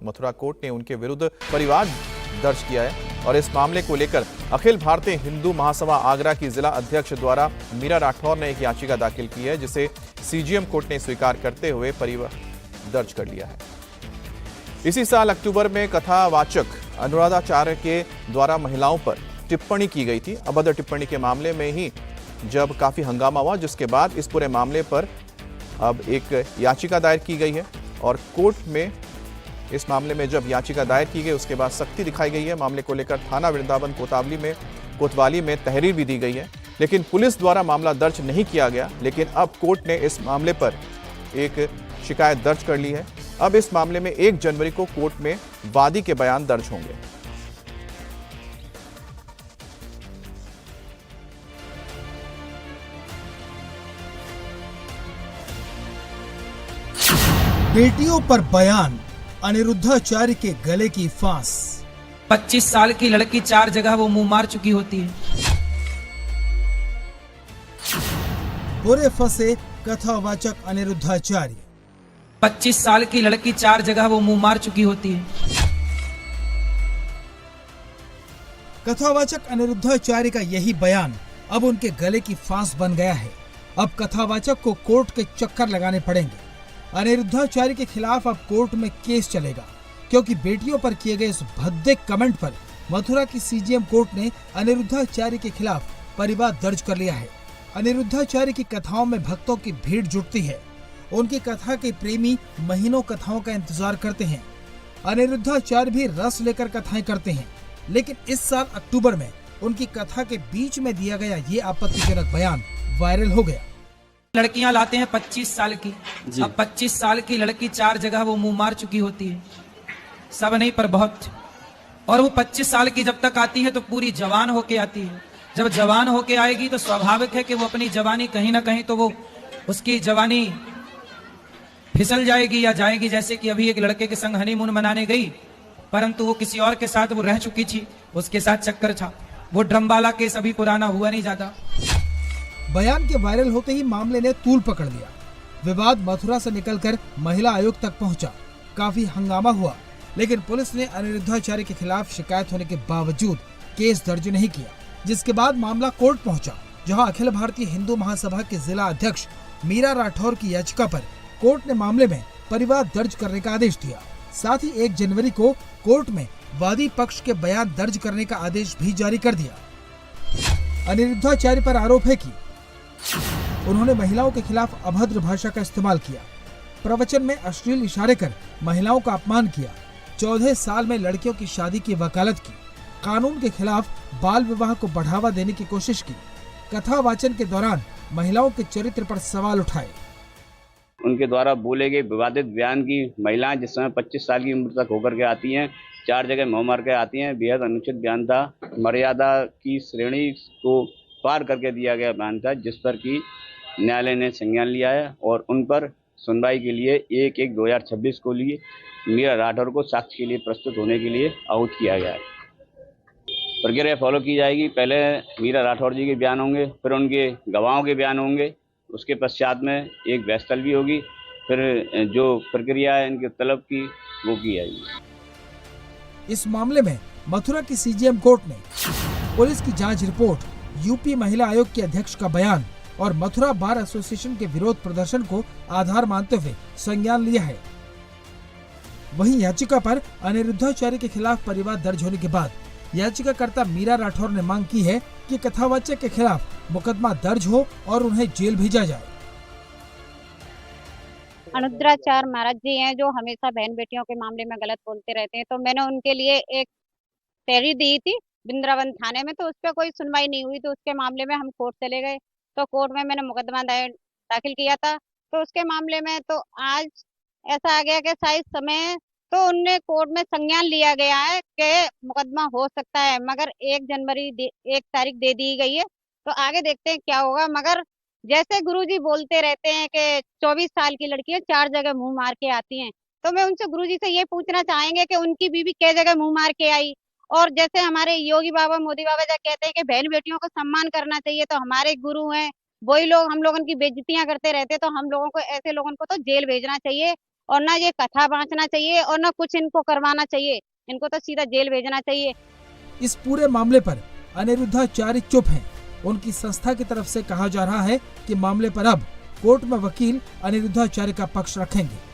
Mathura court ने उनके विरुद्ध परिवाद दर्ज किया है और इस मामले को लेकर अखिल भारतीय हिंदू महासभा आगरा की जिला अध्यक्ष द्वारा मीरा राठौर ने एक याचिका दाखिल की है, जिसे सीजीएम कोर्ट ने स्वीकार करते हुए परिवाद दर्ज कर लिया है। इसी साल अक्टूबर में कथावाचक अनुराधाचार्य के द्वारा महिलाओं पर टिप्पणी की गई थी। अभद्र टिप्पणी के मामले में ही जब काफी हंगामा हुआ, जिसके बाद इस पूरे मामले पर अब एक याचिका दायर की गई है और कोर्ट में इस मामले में जब याचिका दायर की गई उसके बाद सख्ती दिखाई गई है। मामले को लेकर थाना वृंदावन कोतवाली में तहरीर भी दी गई है, लेकिन पुलिस द्वारा मामला दर्ज नहीं किया गया। लेकिन अब कोर्ट ने इस मामले पर एक शिकायत दर्ज कर ली है। अब इस मामले में 1 जनवरी को कोर्ट में वादी के बयान दर्ज होंगे। बेटियों पर बयान, अनिरुद्धाचार्य के गले की फांस। 25 साल की लड़की 4 जगह वो मुंह मार चुकी होती है। बुरे फंसे कथावाचक अनिरुद्धाचार्य। 25 साल की लड़की 4 जगह वो मुंह मार चुकी होती है। कथावाचक अनिरुद्धाचार्य का यही बयान अब उनके गले की फांस बन गया है। अब कथावाचक को कोर्ट के चक्कर लगाने पड़ेंगे। अनिरुद्धाचार्य के खिलाफ अब कोर्ट में केस चलेगा, क्योंकि बेटियों पर किए गए इस भद्दे कमेंट पर मथुरा की सीजीएम कोर्ट ने अनिरुद्धाचार्य के खिलाफ परिवाद दर्ज कर लिया है। अनिरुद्धाचार्य की कथाओं में भक्तों की भीड़ जुटती है। उनकी कथा के प्रेमी महीनों कथाओं का इंतजार करते हैं। अनिरुद्धाचार्य भी रस लेकर कथाएं करते हैं, लेकिन इस साल अक्टूबर में उनकी कथा के बीच में दिया गया ये आपत्तिजनक बयान वायरल हो गया। लड़कियां लाते हैं 25 साल की। अब 25 साल की लड़की 4 जगह वो मुंह मार चुकी होती है, सब नहीं पर बहुत। और वो 25 साल की जब तक आती है तो पूरी जवान होके आती है। जब जवान होके आएगी तो स्वाभाविक है कि वो अपनी जवानी कहीं ना कहीं तो वो उसकी जवानी फिसल जाएगी या जाएगी। जैसे कि अभी एक लड़के के संग हनीमून मनाने गई, परंतु वो किसी और के साथ वो रह चुकी थी, उसके साथ चक्कर था। वो ड्रमबाला केस अभी पुराना हुआ नहीं ज्यादा। बयान के वायरल होते ही मामले ने तूल पकड़ लिया। विवाद मथुरा से निकलकर महिला आयोग तक पहुंचा। काफी हंगामा हुआ, लेकिन पुलिस ने अनिरुद्धाचार्य के खिलाफ शिकायत होने के बावजूद केस दर्ज नहीं किया, जिसके बाद मामला कोर्ट पहुंचा, जहां अखिल भारतीय हिंदू महासभा के जिला अध्यक्ष मीरा राठौर की याचिका पर कोर्ट ने मामले में परिवाद दर्ज करने का आदेश दिया। साथ ही 1 जनवरी को कोर्ट में वादी पक्ष के बयान दर्ज करने का आदेश भी जारी कर दिया। अनिरुद्धाचार्य पर आरोप है कि उन्होंने महिलाओं के खिलाफ अभद्र भाषा का इस्तेमाल किया, प्रवचन में अश्लील इशारे कर महिलाओं का अपमान किया, 14 साल में लड़कियों की शादी की वकालत की, कानून के खिलाफ बाल विवाह को बढ़ावा देने की कोशिश की, कथा वाचन के दौरान महिलाओं के चरित्र पर सवाल उठाए। उनके द्वारा बोले गए विवादित बयान की महिलाएं जिस समय 25 साल की उम्र तक होकर के आती हैं, 4 जगह मुंह मार के आती हैं, बेहद अनुचित बयान था। मर्यादा की श्रेणी को पार करके दिया गया बयान था, जिस पर कि न्यायालय ने संज्ञान लिया है और उन पर सुनवाई के लिए 1/1/2026 को लिए मीरा राठौर को साक्ष्य के लिए प्रस्तुत होने के लिए आहूत किया गया है। प्रक्रिया फॉलो की जाएगी। पहले मीरा राठौर जी के बयान होंगे, फिर उनके गवाहों के बयान होंगे, उसके पश्चात में एक बहस तलबी होगी, फिर जो प्रक्रिया है इनके तलब की वो की जाएगी। इस मामले में मथुरा की सीजीएम कोर्ट ने पुलिस की जांच रिपोर्ट, यूपी महिला आयोग के अध्यक्ष का बयान और मथुरा बार एसोसिएशन के विरोध प्रदर्शन को आधार मानते हुए संज्ञान लिया है। वहीं याचिका पर अनिरुद्धाचार्य के खिलाफ परिवाद दर्ज होने के बाद याचिकाकर्ता मीरा राठौर ने मांग की है कि कथावाचक के खिलाफ मुकदमा दर्ज हो और उन्हें जेल भेजा जाए। अनुद्राचार्य महाराज जी हैं जो हमेशा बहन बेटियों के मामले में गलत बोलते रहते हैं, तो मैंने उनके लिए एक तहरीर दी थी वृंदावन थाने में, तो उस पर कोई सुनवाई नहीं हुई, तो उसके मामले में हम कोर्ट चले गए। तो कोर्ट में मैंने मुकदमा दाखिल किया था, तो उसके मामले में तो आज ऐसा आ गया कि शायद समय तो उनने कोर्ट में संज्ञान लिया गया है कि मुकदमा हो सकता है, मगर 1 जनवरी 1 तारीख दे दी गई है, तो आगे देखते हैं क्या होगा। मगर जैसे गुरुजी बोलते रहते हैं कि 24 साल की लड़कियां 4 जगह मुंह मार के आती हैं, तो मैं उनसे गुरुजी से ये पूछना चाहेंगे कि उनकी बीवी कै जगह मुंह मार के आई। और जैसे हमारे योगी बाबा मोदी बाबा जब कहते हैं कि बहन बेटियों को सम्मान करना चाहिए, तो हमारे गुरु हैं वही लोग हम लोगों की बेइज्जतियां करते रहते, तो हम लोगों को ऐसे लोगों को तो जेल भेजना चाहिए और ना ये कथा बांटना चाहिए और ना कुछ इनको करवाना चाहिए। इनको तो सीधा जेल भेजना चाहिए। इस पूरे मामले पर अनिरुद्धाचार्य चुप हैं। उनकी संस्था की तरफ से कहा जा रहा है कि मामले पर अब कोर्ट में वकील अनिरुद्धाचार्य का पक्ष रखेंगे।